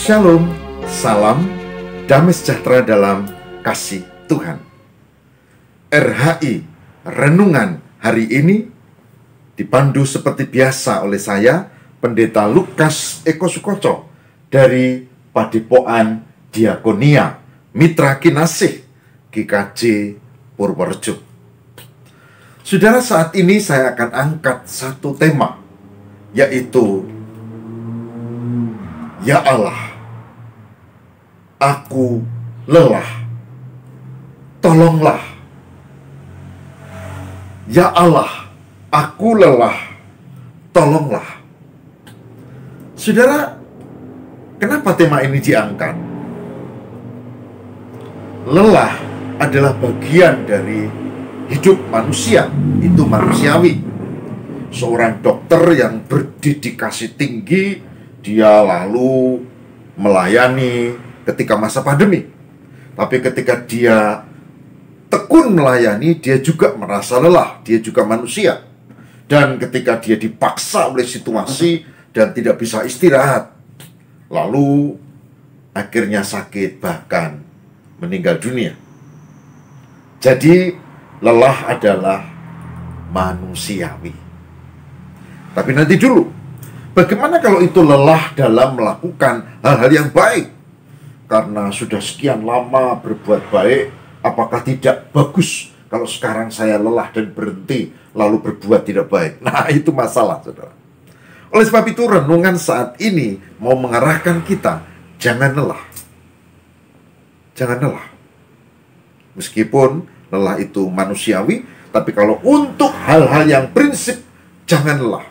Shalom, salam, damai sejahtera dalam kasih Tuhan. RHI Renungan hari ini dipandu seperti biasa oleh saya, Pendeta Lukas Eko Sukoco dari Padepokan Diakonia Mitra Kinasih GKJ Purworejo. Saudara, saat ini saya akan angkat satu tema, yaitu Ya Allah, aku lelah, tolonglah. Ya Allah, aku lelah, tolonglah. Saudara, kenapa tema ini diangkat? Lelah adalah bagian dari hidup manusia, itu manusiawi. Seorang dokter yang berdedikasi tinggi, dia lalu melayani ketika masa pandemi. Tapi ketika dia tekun melayani, dia juga merasa lelah, dia juga manusia. Dan ketika dia dipaksa oleh situasi dan tidak bisa istirahat, lalu akhirnya sakit, bahkan meninggal dunia. Jadi lelah adalah manusiawi. Tapi nanti dulu, bagaimana kalau itu lelah dalam melakukan hal-hal yang baik? Karena sudah sekian lama berbuat baik, apakah tidak bagus kalau sekarang saya lelah dan berhenti lalu berbuat tidak baik? Nah, itu masalah, saudara. Oleh sebab itu, renungan saat ini mau mengarahkan kita, jangan lelah. Jangan lelah. Meskipun lelah itu manusiawi, tapi kalau untuk hal-hal yang prinsip, jangan lelah.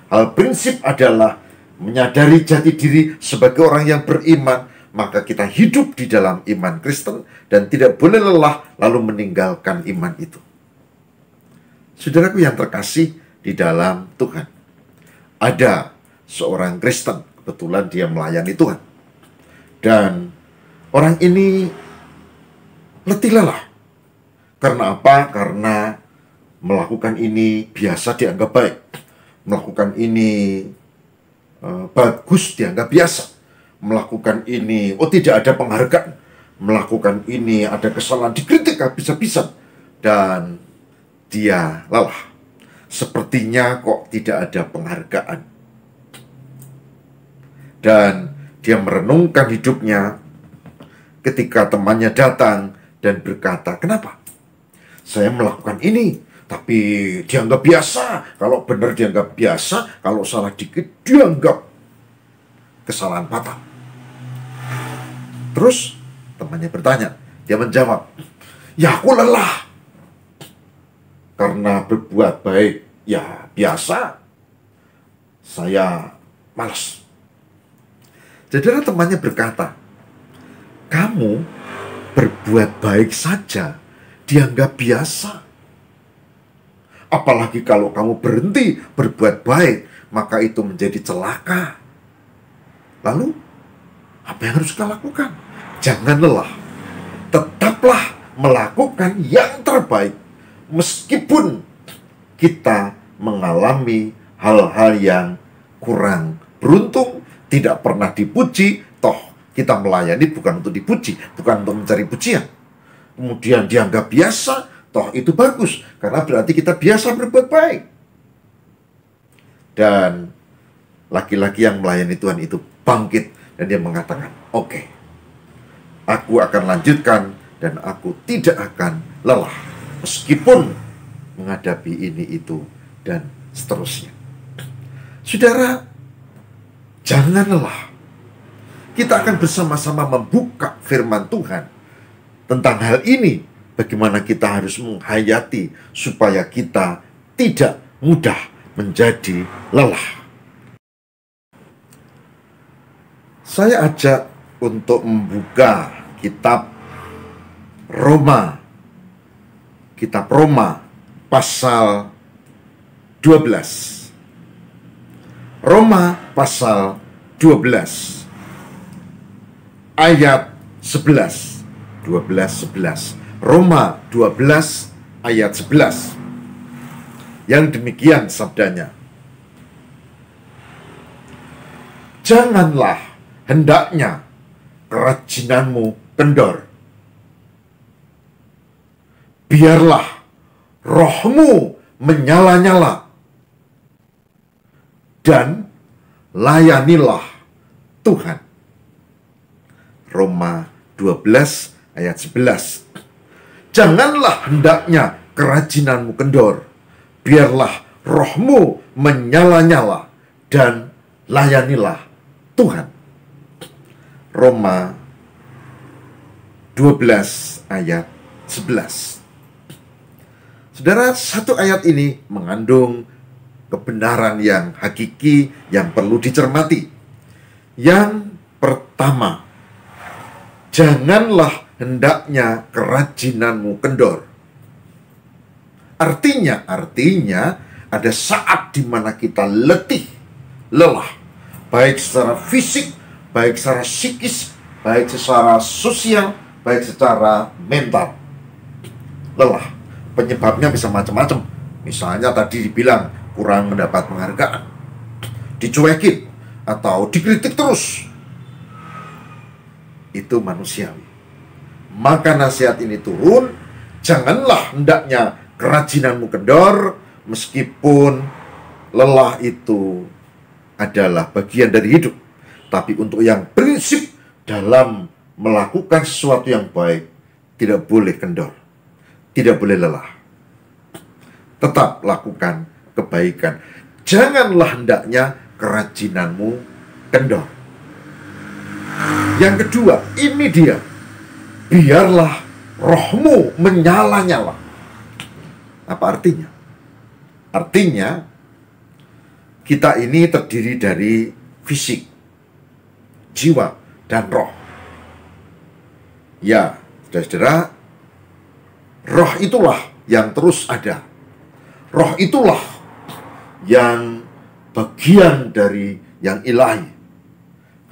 Hal prinsip adalah menyadari jati diri sebagai orang yang beriman, maka kita hidup di dalam iman Kristen dan tidak boleh lelah lalu meninggalkan iman itu. Saudaraku yang terkasih di dalam Tuhan, ada seorang Kristen, kebetulan dia melayani Tuhan, dan orang ini letih lelah. Karena apa? Karena melakukan ini biasa dianggap baik, melakukan ini bagus dianggap biasa, melakukan ini tidak ada penghargaan, melakukan ini ada kesalahan, dikritik habis-habisan, dan dia lelah. Sepertinya kok tidak ada penghargaan. Dan dia merenungkan hidupnya ketika temannya datang dan berkata, "Kenapa? Saya melakukan ini, tapi dianggap biasa. Kalau benar dianggap biasa, kalau salah dikit dianggap kesalahan fatal." Terus temannya bertanya, dia menjawab, "Ya aku lelah. Karena berbuat baik ya biasa, saya malas." Jadi temannya berkata, "Kamu berbuat baik saja dianggap biasa. Apalagi kalau kamu berhenti berbuat baik, maka itu menjadi celaka. Lalu, apa yang harus kita lakukan? Jangan lelah. Tetaplah melakukan yang terbaik. Meskipun kita mengalami hal-hal yang kurang beruntung, tidak pernah dipuji, toh kita melayani bukan untuk dipuji, bukan untuk mencari pujian. Kemudian dianggap biasa, toh itu bagus, karena berarti kita biasa berbuat baik." Dan laki-laki yang melayani Tuhan itu bangkit dan dia mengatakan, "Oke, aku akan lanjutkan dan aku tidak akan lelah meskipun menghadapi ini itu dan seterusnya." Saudara, jangan lelah. Kita akan bersama-sama membuka firman Tuhan tentang hal ini, bagaimana kita harus menghayati supaya kita tidak mudah menjadi lelah. Saya ajak untuk membuka kitab Roma pasal 12. Roma pasal 12 ayat 11. 12:11. Roma 12 ayat 11. Yang demikian sabdanya, "Janganlah hendaknya kerajinanmu kendor. Biarlah rohmu menyala-nyala dan layanilah Tuhan. Roma 12 ayat 11. Janganlah hendaknya kerajinanmu kendor. Biarlah rohmu menyala-nyala dan layanilah Tuhan. Roma 12 ayat 11. Saudara, satu ayat ini mengandung kebenaran yang hakiki yang perlu dicermati. Yang pertama, janganlah hendaknya kerajinanmu kendor. Artinya ada saat di mana kita letih, lelah, baik secara fisik, baik secara psikis, baik secara sosial, baik secara mental. Lelah. Penyebabnya bisa macam-macam. Misalnya tadi dibilang kurang mendapat penghargaan, dicuekin, atau dikritik terus. Itu manusiawi. Maka nasihat ini turun, janganlah hendaknya kerajinanmu kendor, meskipun lelah itu adalah bagian dari hidup. Tapi untuk yang prinsip dalam melakukan sesuatu yang baik, tidak boleh kendor, tidak boleh lelah. Tetap lakukan kebaikan. Janganlah hendaknya kerajinanmu kendor. Yang kedua, ini dia. Biarlah rohmu menyala-nyala. Apa artinya? Artinya, kita ini terdiri dari fisik, jiwa, dan roh. Ya, saudara-saudara, roh itulah yang terus ada. Roh itulah yang bagian dari yang ilahi.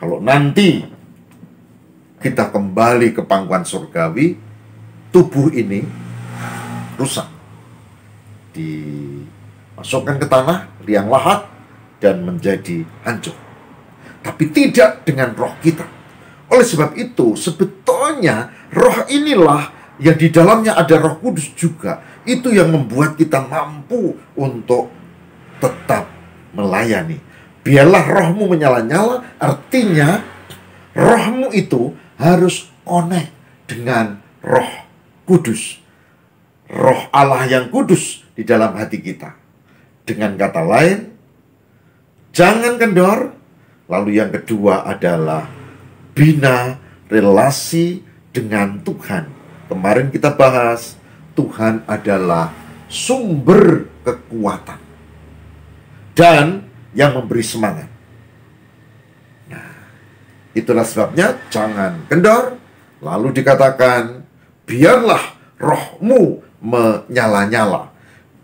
Kalau nanti kita kembali ke pangkuan surgawi, tubuh ini rusak, dimasukkan ke tanah, liang lahat, dan menjadi hancur. Tapi tidak dengan roh kita. Oleh sebab itu, sebetulnya roh inilah yang di dalamnya ada Roh Kudus juga. Itu yang membuat kita mampu untuk tetap melayani. Biarlah rohmu menyala-nyala, artinya rohmu itu harus connect dengan Roh Kudus. Roh Allah yang kudus di dalam hati kita. Dengan kata lain, jangan kendor. Lalu yang kedua adalah bina relasi dengan Tuhan. Kemarin kita bahas, Tuhan adalah sumber kekuatan dan yang memberi semangat. Nah, itulah sebabnya jangan kendor. Lalu dikatakan, biarlah rohmu menyala-nyala.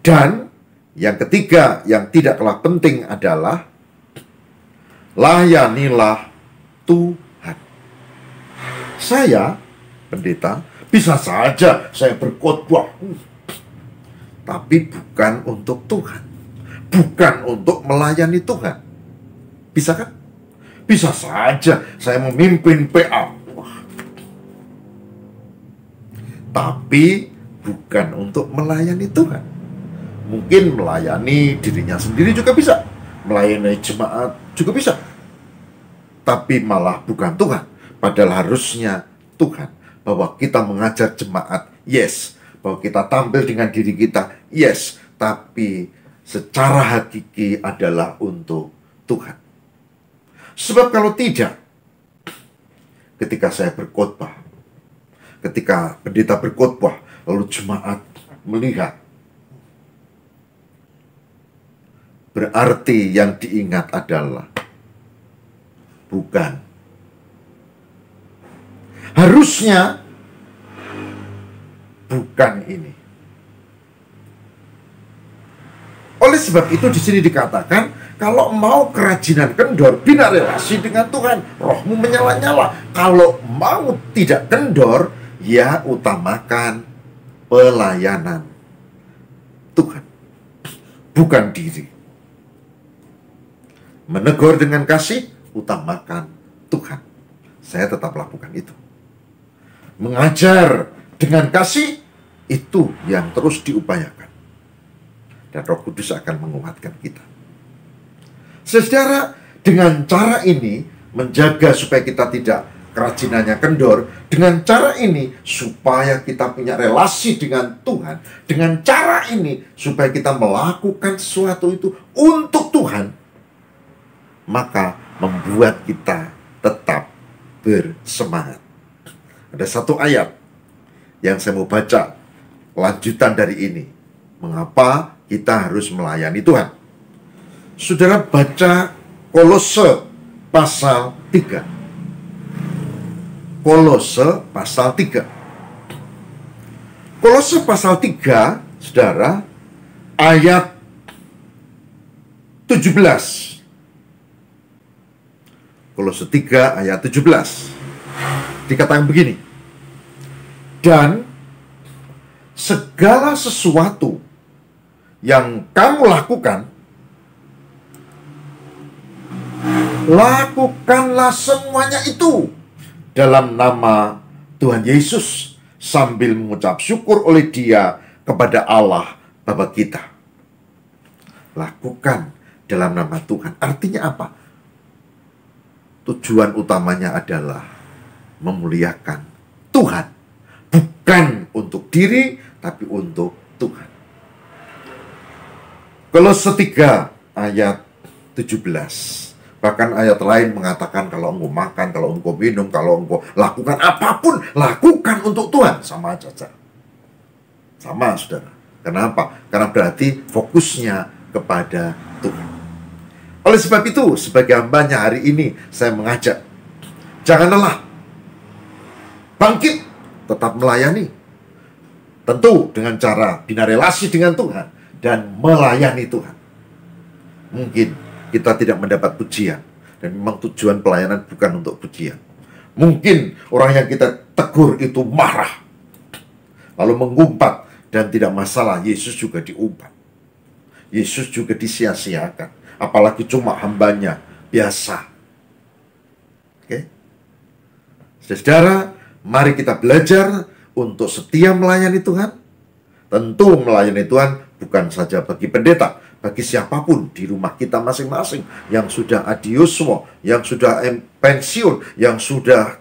Dan yang ketiga, yang tidak kalah penting adalah layanilah Tuhan. Saya, pendeta, bisa saja saya berkhotbah, tapi bukan untuk Tuhan, bukan untuk melayani Tuhan. Bisa kan? Bisa saja saya memimpin PA, tapi bukan untuk melayani Tuhan. Mungkin melayani dirinya sendiri juga bisa, melayani jemaat juga bisa, tapi malah bukan Tuhan. Padahal harusnya Tuhan. Bahwa kita mengajar jemaat, yes. Bahwa kita tampil dengan diri kita, yes. Tapi secara hakiki adalah untuk Tuhan. Sebab kalau tidak, ketika saya berkhotbah, ketika pendeta berkhotbah, lalu jemaat melihat, berarti yang diingat adalah bukan. Harusnya bukan ini. Oleh sebab itu di sini dikatakan, kalau mau kerajinan kendor, bina relasi dengan Tuhan, rohmu menyala-nyala. Kalau mau tidak kendor, ya utamakan pelayanan Tuhan, bukan diri. Menegur dengan kasih, utamakan Tuhan. saya tetap lakukan itu. Mengajar dengan kasih, itu yang terus diupayakan. Dan Roh Kudus akan menguatkan kita. Saudara, dengan cara ini menjaga supaya kita tidak kerajinannya kendor. Dengan cara ini supaya kita punya relasi dengan Tuhan. Dengan cara ini supaya kita melakukan sesuatu itu untuk Tuhan. Maka membuat kita tetap bersemangat. Ada satu ayat yang saya mau baca lanjutan dari ini. Mengapa kita harus melayani Tuhan? Saudara baca Kolose pasal 3. Kolose pasal 3. Kolose pasal 3, saudara, ayat 17. Kolose 3 ayat 17. Dikatakan begini. Dan segala sesuatu yang kamu lakukan, lakukanlah semuanya itu dalam nama Tuhan Yesus, sambil mengucap syukur oleh Dia kepada Allah Bapa kita. Lakukan dalam nama Tuhan. Artinya apa? Tujuan utamanya adalah memuliakan Tuhan. Bukan untuk diri, tapi untuk Tuhan. Kolose 3 ayat 17. Bahkan ayat lain mengatakan kalau engkau makan, kalau engkau minum, kalau engkau lakukan apapun, lakukan untuk Tuhan. Sama aja. Sama, saudara. Kenapa? Karena berarti fokusnya kepada Tuhan. Oleh sebab itu, sebagai hambanya hari ini, saya mengajak, jangan lelah. Bangkit, tetap melayani. Tentu dengan cara bina relasi dengan Tuhan dan melayani Tuhan. Mungkin kita tidak mendapat pujian, dan memang tujuan pelayanan bukan untuk pujian. Mungkin orang yang kita tegur itu marah, lalu mengumpat, dan tidak masalah. Yesus juga diumpat, Yesus juga disia-siakan. Apalagi cuma hambanya biasa. Oke? Saudara, mari kita belajar untuk setia melayani Tuhan. Tentu melayani Tuhan bukan saja bagi pendeta, bagi siapapun di rumah kita masing-masing, yang sudah adiosmo, yang sudah pensiun, yang sudah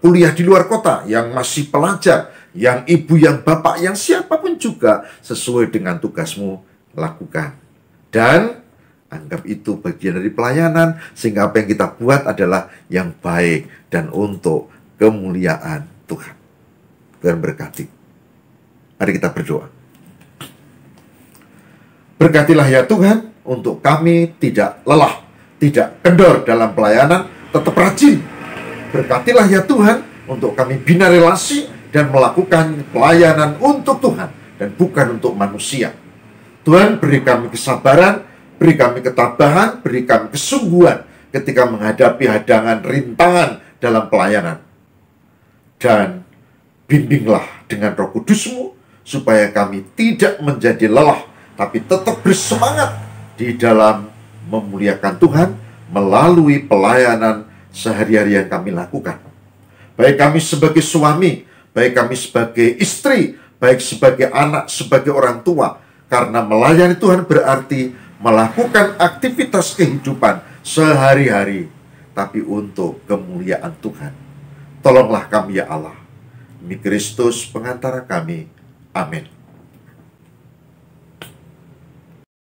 kuliah di luar kota, yang masih pelajar, yang ibu, yang bapak, yang siapapun juga, sesuai dengan tugasmu lakukan. Dan anggap itu bagian dari pelayanan, sehingga apa yang kita buat adalah yang baik dan untuk kemuliaan Tuhan. Tuhan berkati. Mari kita berdoa. Berkatilah ya Tuhan, untuk kami tidak lelah, tidak kendor dalam pelayanan, tetap rajin. Berkatilah ya Tuhan, untuk kami bina relasi dan melakukan pelayanan untuk Tuhan dan bukan untuk manusia. Tuhan, beri kami kesabaran, beri kami ketabahan, beri kami kesungguhan ketika menghadapi hadangan, rintangan dalam pelayanan. Dan bimbinglah dengan Roh Kudus-Mu, supaya kami tidak menjadi lelah, tapi tetap bersemangat di dalam memuliakan Tuhan melalui pelayanan sehari-hari yang kami lakukan. Baik kami sebagai suami, baik kami sebagai istri, baik sebagai anak, sebagai orang tua. Karena melayani Tuhan berarti melakukan aktivitas kehidupan sehari-hari, tapi untuk kemuliaan Tuhan. Tolonglah kami ya Allah. Demi Kristus pengantara kami. Amin.